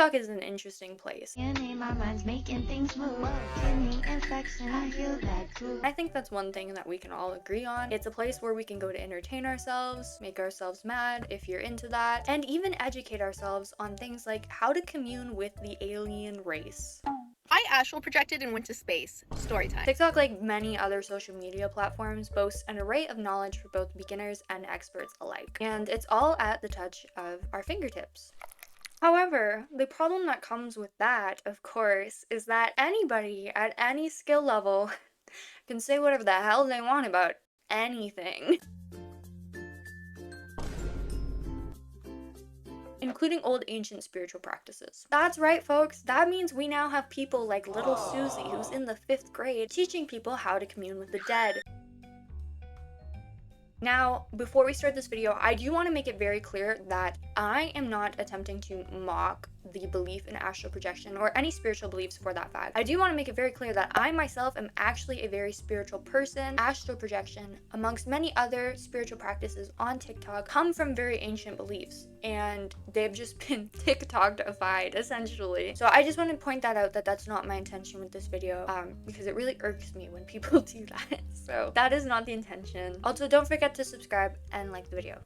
TikTok is an interesting place. My mind's making things move. Kidney infection, I feel that too. I think that's one thing that we can all agree on. It's a place where we can go to entertain ourselves, make ourselves mad if you're into that, and even educate ourselves on things like how to commune with the alien race. I astral projected and went to space. Story time. TikTok, like many other social media platforms, boasts an array of knowledge for both beginners and experts alike, and it's all at the touch of our fingertips. However, the problem that comes with that, of course, is that anybody at any skill level can say whatever the hell they want about anything. Including old ancient spiritual practices. That's right, folks. That means we now have people like little Susie, who's in the 5th grade, teaching people how to commune with the dead. Now, before we start this video, I do want to make it very clear that I am not attempting to mock the belief in astral projection or any spiritual beliefs for that fact. I do want to make it very clear that I myself am actually a very spiritual person. Astral projection, amongst many other spiritual practices on TikTok, come from very ancient beliefs, and they've just been TikTok-ified, essentially. So I just want to point that out, that that's not my intention with this video, because it really irks me when people do that. So that is not the intention. Also, don't forget to subscribe and like the video.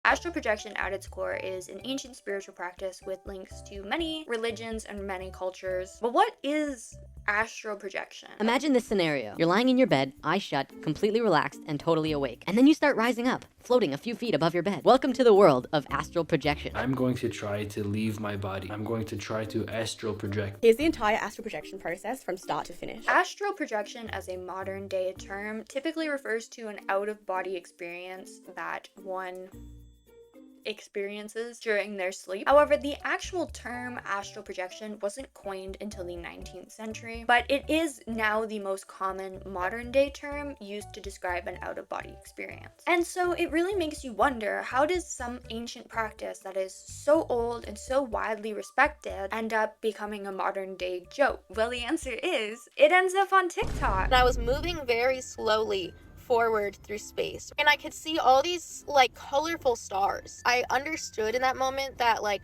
Astral projection at its core is an ancient spiritual practice with links to many religions and many cultures. But what is astral projection? Imagine this scenario. You're lying in your bed, eyes shut, completely relaxed and totally awake. And then you start rising up, floating a few feet above your bed. Welcome to the world of astral projection. I'm going to try to leave my body. I'm going to try to astral project. Here's the entire astral projection process from start to finish. Astral projection, as a modern day term, typically refers to an out-of-body experience that one experiences during their sleep. However, the actual term astral projection wasn't coined until the 19th century, but it is now the most common modern day term used to describe an out-of-body experience. And so it really makes you wonder, how does some ancient practice that is so old and so widely respected end up becoming a modern day joke? Well, the answer is, it ends up on TikTok. And I was moving very slowly forward through space, and I could see all these like colorful stars. I understood in that moment that like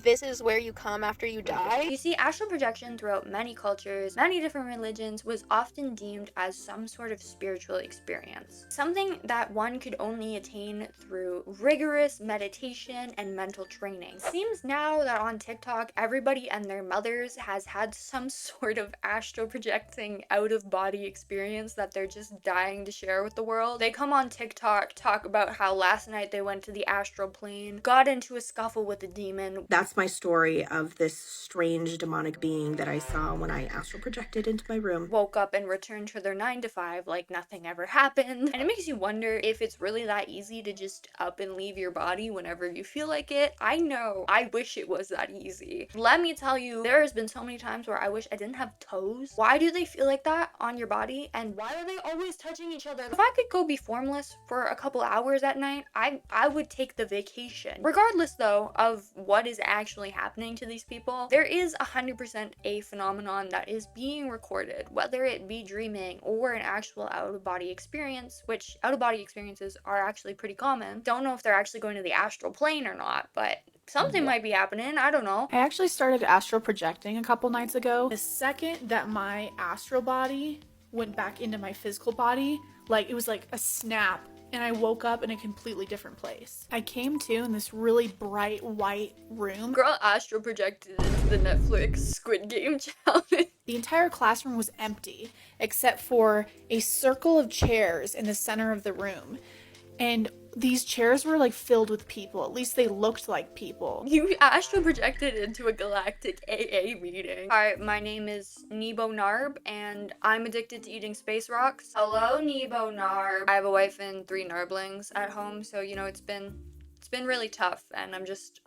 this is where you come after you die. You see, astral projection throughout many cultures, many different religions, was often deemed as some sort of spiritual experience. Something that one could only attain through rigorous meditation and mental training. Seems now that on TikTok, everybody and their mothers has had some sort of astral projecting out-of-body experience that they're just dying to share with the world. They come on TikTok, talk about how last night they went to the astral plane, got into a scuffle with a demon. That's my story of this strange demonic being that I saw when I astral projected into my room. Woke up and returned to their 9 to 5 like nothing ever happened. And it makes you wonder if it's really that easy to just up and leave your body whenever you feel like it. I know, I wish it was that easy. Let me tell you, there has been so many times where I wish I didn't have toes. Why do they feel like that on your body? And why are they always touching each other? If I could go be formless for a couple hours at night, I would take the vacation. Regardless though of what is actually happening to these people, there is 100% a phenomenon that is being recorded, whether it be dreaming or an actual out-of-body experience, which out-of-body experiences are actually pretty common. Don't know if they're actually going to the astral plane or not, but something might be happening, I don't know. I actually started astral projecting a couple nights ago. The second that my astral body went back into my physical body, like it was like a snap, and I woke up in a completely different place. I came to in this really bright white room. Girl astral projected into the Netflix Squid Game challenge. The entire classroom was empty, except for a circle of chairs in the center of the room. And these chairs were like filled with people. At least they looked like people. You astral projected into a galactic AA meeting. Hi, my name is Nebo Narb, and I'm addicted to eating space rocks. Hello, Nebo Narb. I have a wife and 3 Narblings at home, so you know it's been really tough, and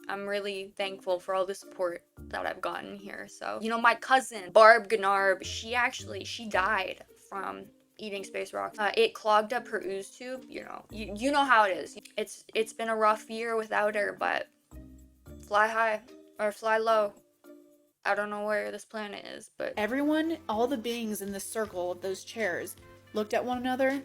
I'm really thankful for all the support that I've gotten here. So, you know, my cousin Barb Gnarb, she died from eating space rocks. It clogged up her ooze tube. You know, you know how it is. It's been a rough year without her, but fly high or fly low. I don't know where this planet is, but everyone, all the beings in the circle of those chairs looked at one another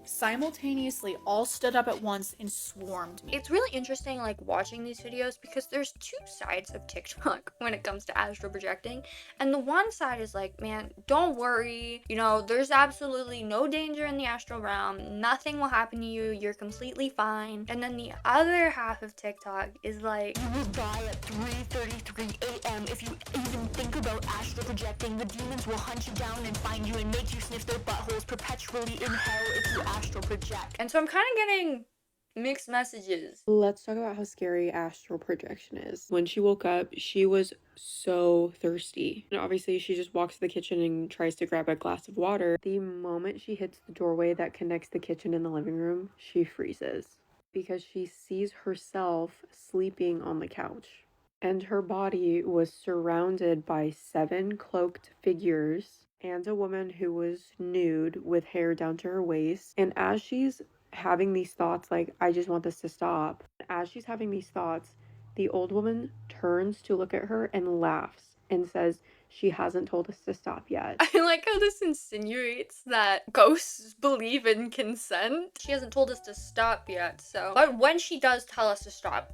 simultaneously all stood up at once and swarmed me. It's really interesting like watching these videos because there's two sides of TikTok when it comes to astral projecting. And the one side is like, man, don't worry, you know, there's absolutely no danger in the astral realm, nothing will happen to you, you're completely fine. And then the other half of TikTok is like, you will die at 3:33 a.m. if you even think about astral projecting. The demons will hunt you down and find you and make you sniff their buttholes perpetually in hell if you astral project. and so I'm kind of getting mixed messages. Let's talk about how scary astral projection is. When she woke up, she was so thirsty. And obviously, she just walks to the kitchen and tries to grab a glass of water. The moment she hits the doorway that connects the kitchen and the living room, she freezes because she sees herself sleeping on the couch. And her body was surrounded by 7 cloaked figures and a woman who was nude with hair down to her waist. And as she's having these thoughts, like, I just want this to stop, as she's having these thoughts, the old woman turns to look at her and laughs and says, she hasn't told us to stop yet. I like how this insinuates that ghosts believe in consent. She hasn't told us to stop yet, so. But when she does tell us to stop,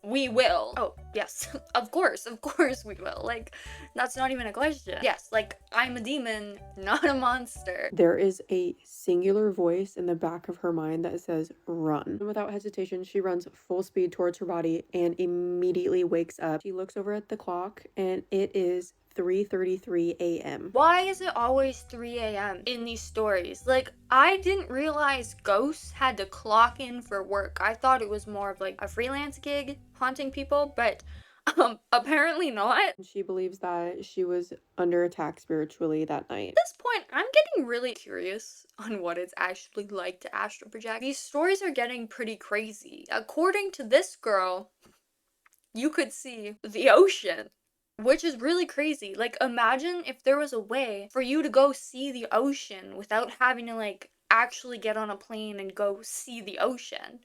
we will. Oh, yes. Of course we will. Like, that's not even a question. Yes, like, I'm a demon, not a monster. There is a singular voice in the back of her mind that says, run. And without hesitation, she runs full speed towards her body and immediately wakes up. She looks over at the clock and it is 3:33 a.m. Why is it always 3 a.m. in these stories? Like, I didn't realize ghosts had to clock in for work. I thought it was more of like a freelance gig haunting people, but apparently not. She believes that she was under attack spiritually that night. At this point, I'm getting really curious on what it's actually like to astral project. These stories are getting pretty crazy. According to this girl, you could see the ocean, which is really crazy. Like, imagine if there was a way for you to go see the ocean without having to, like, actually get on a plane and go see the ocean.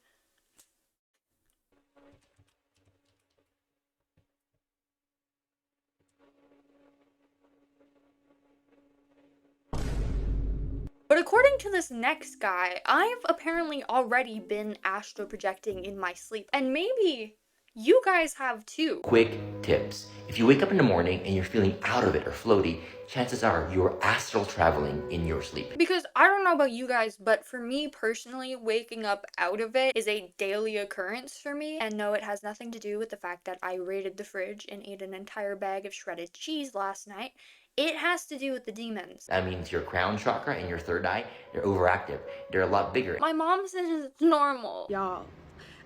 But according to this next guy, I've apparently already been astral projecting in my sleep. And maybe you guys have too. Quick tips. If you wake up in the morning and you're feeling out of it or floaty, chances are you're astral traveling in your sleep. Because I don't know about you guys, but for me personally, waking up out of it is a daily occurrence for me. And no, it has nothing to do with the fact that I raided the fridge and ate an entire bag of shredded cheese last night. It has to do with the demons. That means your crown chakra and your third eye, they're overactive. They're a lot bigger. My mom says it's normal. Y'all,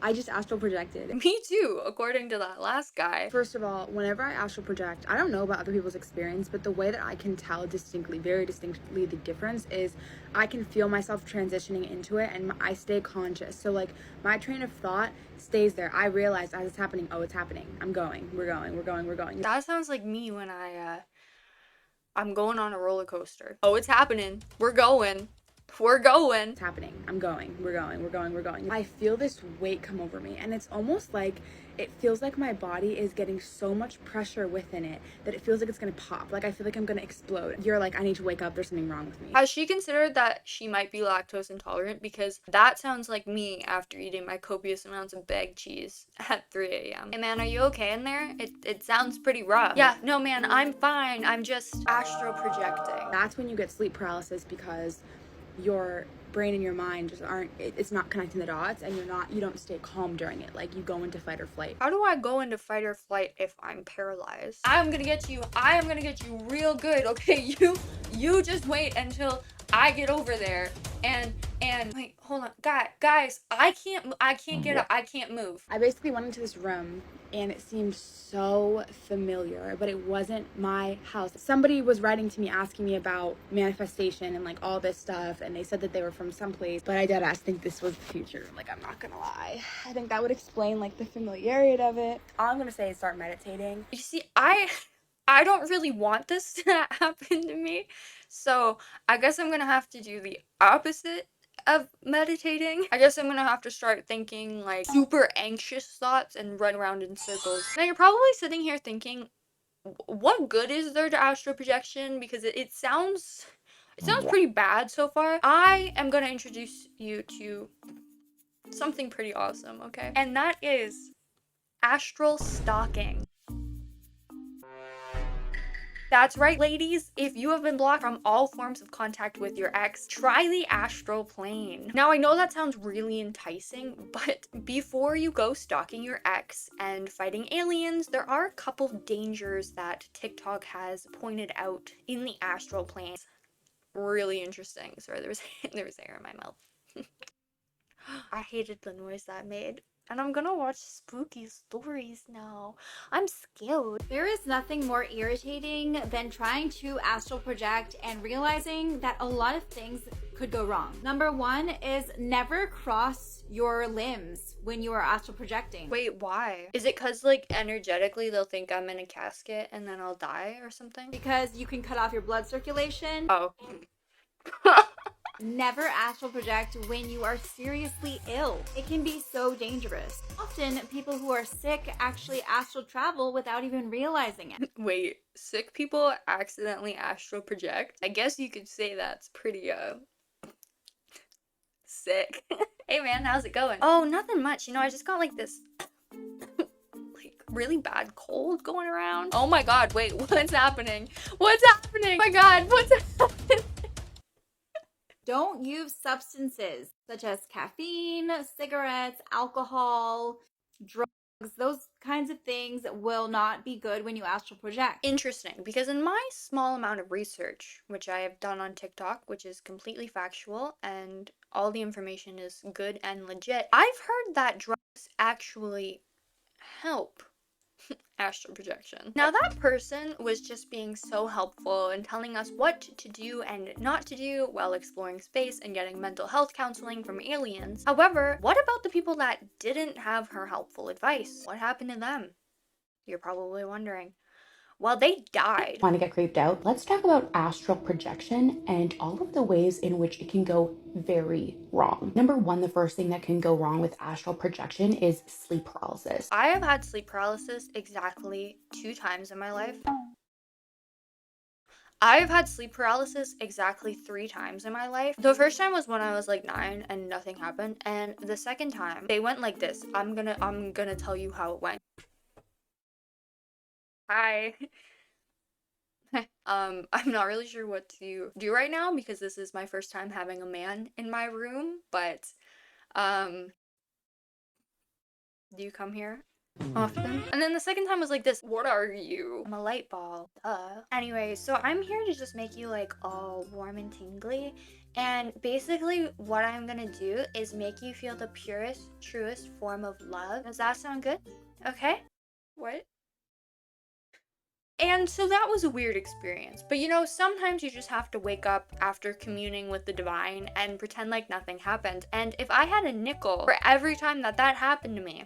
I just astral projected. Me too, according to that last guy. First of all, whenever I astral project, I don't know about other people's experience, but the way that I can tell distinctly, very distinctly, the difference is I can feel myself transitioning into it and I stay conscious. So like my train of thought stays there. I realize as it's happening, oh, it's happening. I'm going, we're going, we're going, we're going. That sounds like me when I'm going on a roller coaster. Oh, it's happening. We're going. We're going. It's happening. I'm going. We're going. We're going. We're going. I feel this weight come over me, and it's almost like it feels like my body is getting so much pressure within it that it feels like it's gonna pop. Like I feel like I'm gonna explode. You're like, I need to wake up. There's something wrong with me. Has she considered that she might be lactose intolerant? Because that sounds like me after eating my copious amounts of baked cheese at 3 a.m. Hey man, are you okay in there? It sounds pretty rough. Yeah, no man, I'm fine. I'm just astral projecting. That's when you get sleep paralysis because your brain and your mind just aren't, it's not connecting the dots, and you don't stay calm during it. Like you go into fight or flight. How do I go into fight or flight if I'm paralyzed? I'm gonna get you. I am gonna get you real good. Okay, you just wait until I get over there and wait, hold on. Guys, I can't get up. I can't move. I basically went into this room and it seemed so familiar, but it wasn't my house. Somebody was writing to me asking me about manifestation and like all this stuff, and they said that they were from someplace, but I deadass think this was the future. Like, I'm not gonna lie. I think that would explain like the familiarity of it. All I'm gonna say is start meditating. You see, I don't really want this to happen to me, so I guess I'm gonna have to do the opposite of meditating. I guess I'm gonna have to start thinking like super anxious thoughts and run around in circles. Now you're probably sitting here thinking, what good is there to astral projection? Because it sounds It sounds pretty bad so far. I am gonna introduce you to something pretty awesome, okay? And that is astral stalking. That's right, ladies. If you have been blocked from all forms of contact with your ex, try the astral plane. Now, I know that sounds really enticing, but before you go stalking your ex and fighting aliens, there are a couple dangers that TikTok has pointed out in the astral plane. Really interesting. Sorry, there was air in my mouth. I hated the noise that made. And I'm gonna watch spooky stories now. I'm scared. There is nothing more irritating than trying to astral project and realizing that a lot of things could go wrong. Number one is never cross your limbs when you are astral projecting. Wait, why? Is it because, like, energetically they'll think I'm in a casket and then I'll die or something? Because you can cut off your blood circulation. Oh. Never astral project when you are seriously ill. It can be so dangerous. Often, people who are sick actually astral travel without even realizing it. Wait, sick people accidentally astral project? I guess you could say that's pretty, sick. Hey man, how's it going? Oh, nothing much. You know, I just got, like, this like, really bad cold going around. Oh my god, wait, what's happening? What's happening? Oh my god, what's happening? Don't use substances such as caffeine, cigarettes, alcohol, drugs. Those kinds of things will not be good when you astral project. Interesting, because in my small amount of research, which I have done on TikTok, which is completely factual and all the information is good and legit, I've heard that drugs actually help astral projection. Now that person was just being so helpful and telling us what to do and not to do while exploring space and getting mental health counseling from aliens. However, what about the people that didn't have her helpful advice? What happened to them? You're probably wondering. Well, they died. Want to get creeped out? Let's talk about astral projection and all of the ways in which it can go very wrong. Number one, the first thing that can go wrong with astral projection is sleep paralysis. I have had sleep paralysis exactly 2 times in my life. I've had sleep paralysis exactly 3 times in my life. The first time was when I was like 9 and nothing happened, and the second time they went like this. I'm gonna tell you how it went. Hi. I'm not really sure what to do right now because this is my first time having a man in my room, but do you come here often? And then the second time was like this. What are you? I'm a light ball. Anyway, so I'm here to just make you like all warm and tingly. And basically what I'm gonna do is make you feel the purest, truest form of love. Does that sound good? Okay? What? And so that was a weird experience. But you know, sometimes you just have to wake up after communing with the divine and pretend like nothing happened. And if I had a nickel for every time that happened to me,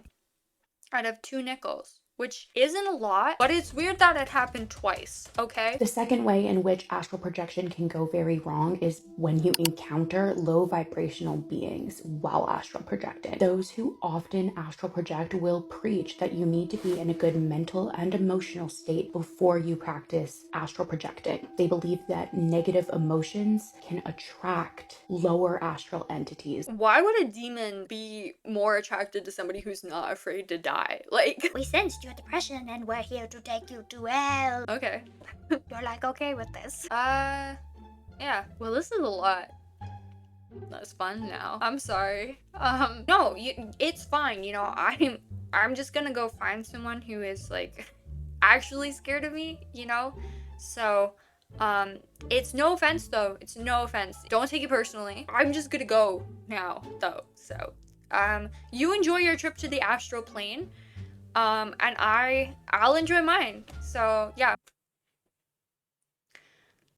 I'd have 2 nickels. Which isn't a lot, but it's weird that it happened twice, okay? The second way in which astral projection can go very wrong is when you encounter low vibrational beings while astral projecting. Those who often astral project will preach that you need to be in a good mental and emotional state before you practice astral projecting. They believe that negative emotions can attract lower astral entities. Why would a demon be more attracted to somebody who's not afraid to die? Like, We sensed your depression and we're here to take you to hell. okay. You're like okay with this? Yeah. Well, this is a lot. That's fun now. I'm sorry. No, it's fine. You know, I'm just gonna go find someone who is like actually scared of me, you know? So, it's no offense though. It's no offense. Don't take it personally. I'm just gonna go now though. So, you enjoy your trip to the astral plane. And I'll enjoy mine. So, yeah.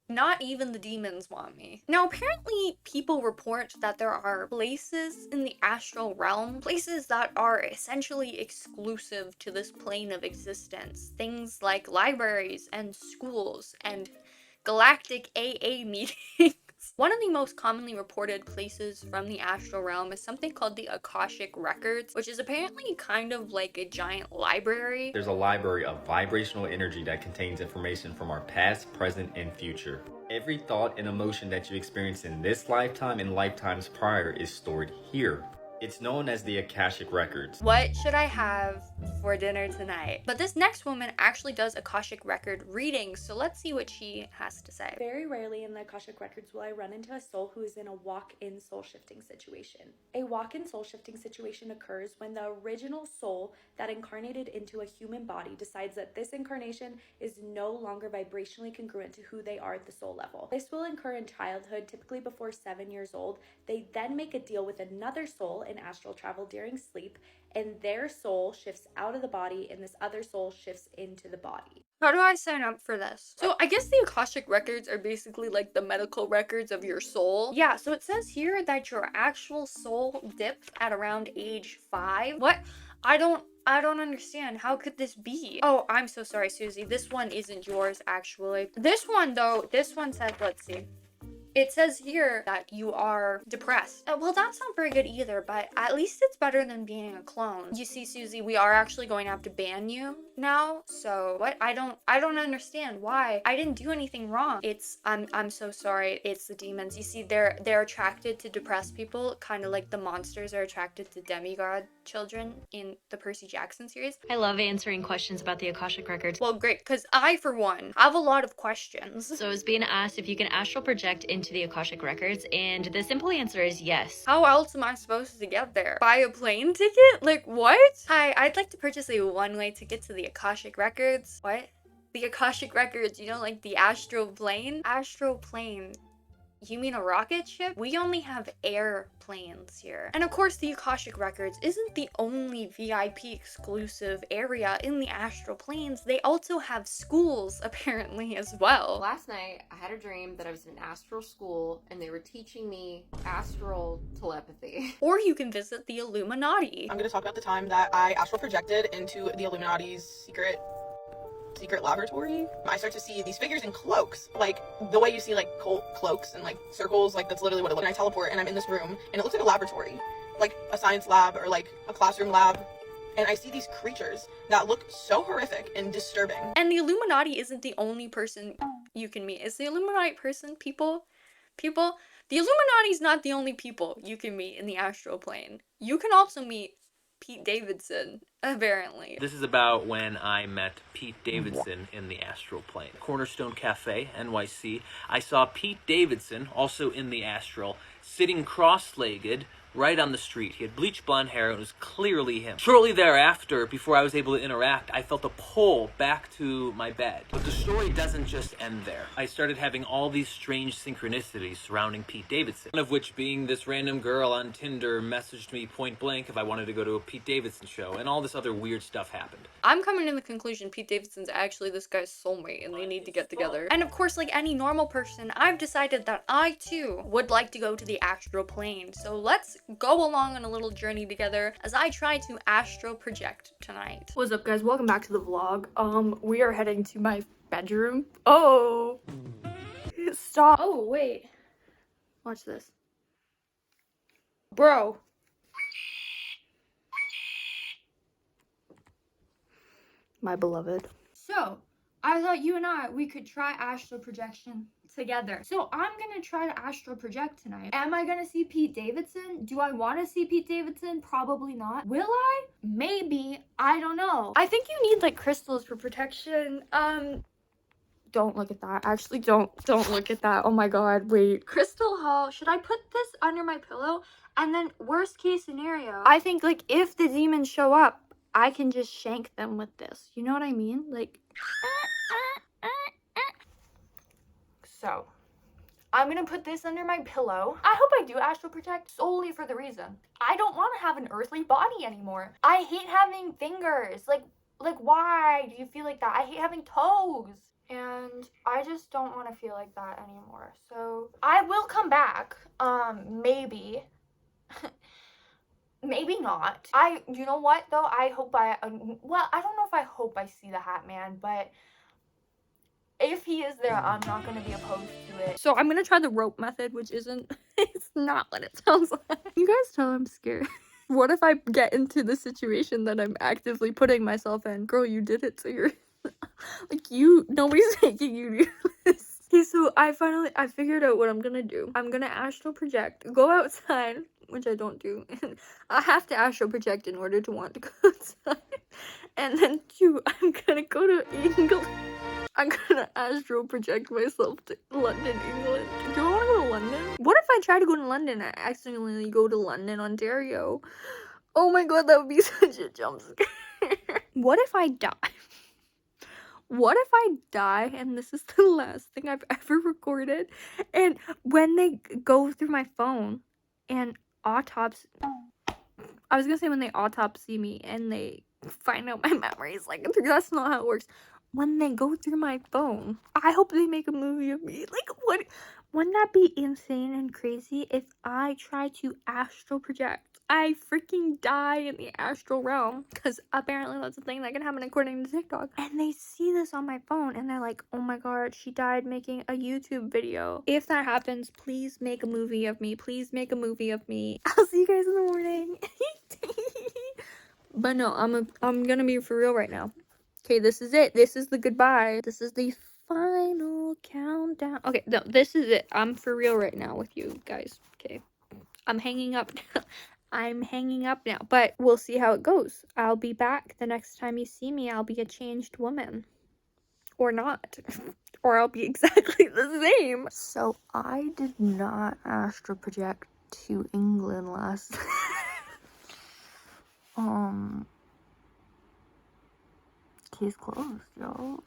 Not even the demons want me. Now, apparently people report that there are places in the astral realm, places that are essentially exclusive to this plane of existence. Things like libraries and schools and galactic AA meetings. One of the most commonly reported places from the astral realm is something called the Akashic Records, which is apparently kind of like a giant library. There's a library of vibrational energy that contains information from our past, present, and future. Every thought and emotion that you experience in this lifetime and lifetimes prior is stored here. It's known as the Akashic Records. What should I have for dinner tonight? But this next woman actually does Akashic Record readings, so let's see what she has to say. Very rarely in the Akashic Records will I run into a soul who is in a walk-in soul-shifting situation. A walk-in soul-shifting situation occurs when the original soul that incarnated into a human body decides that this incarnation is no longer vibrationally congruent to who they are at the soul level. This will occur in childhood, typically before 7 years old. They then make a deal with another soul in astral travel during sleep, and their soul shifts out of the body and this other soul shifts into the body. How do I sign up for this? So I guess the Akashic Records are basically like the medical records of your soul. Yeah, so it says here that your actual soul dipped at around age 5. What? I don't understand. How could this be? Oh, I'm so sorry, Susie. This one isn't yours, actually. This one, though, this one says, let's see. It says here that you are depressed. Well, that's not very good either, but at least it's better than being a clone. You see, Susie, we are actually going to have to ban you now. So what? I don't understand why. I didn't do anything wrong. I'm so sorry. It's the demons. You see, they're attracted to depressed people, kind of like the monsters are attracted to demigod children in the Percy Jackson series. I love answering questions about the Akashic Records. Well, great, because I, for one, have a lot of questions. So I was being asked if you can astral project into the Akashic Records, and the simple answer is yes. How else am I supposed to get there? Buy a plane ticket? Like, what? Hi, I'd like to purchase a one-way ticket to the Akashic Records. What? The Akashic Records, you know, like the astral plane? Astral plane. You mean a rocket ship? We only have airplanes here. And of course, the Akashic Records isn't the only VIP exclusive area in the astral planes. They also have schools, apparently, as well. Last night, I had a dream that I was in an astral school and they were teaching me astral telepathy. Or you can visit the Illuminati. I'm going to talk about the time that I astral projected into the Illuminati's secret laboratory. I start to see these figures in cloaks, like the way you see like cloaks and like circles, like that's literally what it looks like. And I teleport and I'm in this room and it looks like a laboratory, like a science lab or like a classroom lab. And I see these creatures that look so horrific and disturbing. And the Illuminati isn't the only person you can meet. Is the Illuminati person people? The Illuminati's not the only people you can meet in the astral plane. You can also meet Pete Davidson, apparently. This is about when I met Pete Davidson in the astral plane. Cornerstone Cafe, NYC. I saw Pete Davidson, also in the astral, sitting cross-legged right on the street. He had bleached blonde hair and it was clearly him. Shortly thereafter, before I was able to interact, I felt a pull back to my bed. But the story doesn't just end there. I started having all these strange synchronicities surrounding Pete Davidson. One of which being this random girl on Tinder messaged me point blank if I wanted to go to a Pete Davidson show, and all this other weird stuff happened. I'm coming to the conclusion Pete Davidson's actually this guy's soulmate and they need to get together. And of course, like any normal person, I've decided that I too would like to go to the astral plane. So let's go along on a little journey together as I try to astral project tonight. What's up, guys? Welcome back to the vlog. We are heading to my bedroom. Oh, stop. Oh, wait. Watch this. Bro. My beloved. So, I thought you and we could try astral projection together. So I'm gonna try to astral project tonight. Am I gonna see Pete Davidson? Do I want to see Pete Davidson? Probably not. Will I? Maybe. I don't know. I think you need like crystals for protection. Don't look at that. Actually, don't look at that. Oh my god, wait. Crystal Hall. Should I put this under my pillow? And then worst case scenario, I think like if the demons show up, I can just shank them with this. You know what I mean? Like, so I'm gonna put this under my pillow. I hope I do astral project solely for the reason I don't want to have an earthly body anymore. I hate having fingers. Like why do you feel like that? I hate having toes. And I just don't want to feel like that anymore. So I will come back. Maybe. Maybe not. You know what though? I hope well, I don't know if I hope I see the Hat Man, but If he is there, I'm not gonna be opposed to it. So I'm gonna try the rope method, which isn't, it's not what it sounds like. You guys tell I'm scared. What if I get into the situation that I'm actively putting myself in? Girl, you did it to your, like nobody's making you do this. Okay, so I figured out what I'm gonna do. I'm gonna astral project, go outside, which I don't do. I have to astral project in order to want to go outside. And then 2, I'm gonna go to England. I'm gonna astral project myself to London, England. Do I wanna go to London? What if I try to go to London and I accidentally go to London, Ontario? Oh my god, that would be such a jump scare. What if I die? What if I die and this is the last thing I've ever recorded? And when they go through my phone and autopsy, I was gonna say when they autopsy me and they find out my memories, like, that's not how it works. When they go through my phone, I hope they make a movie of me. Like, what? Wouldn't that be insane and crazy if I try to astral project? I freaking die in the astral realm, because apparently that's a thing that can happen according to TikTok. And they see this on my phone and they're like, oh my god, she died making a YouTube video. If that happens, please make a movie of me. Please make a movie of me. I'll see you guys in the morning. But no, I'm gonna be for real right now. Okay, this is it. This is the goodbye. This is the final countdown. Okay, no, this is it. I'm for real right now with you guys. Okay, I'm hanging up. I'm hanging up now, but we'll see how it goes. I'll be back the next time you see me. I'll be a changed woman. Or not. Or I'll be exactly the same. So I did not astral project to England last case closed, y'all.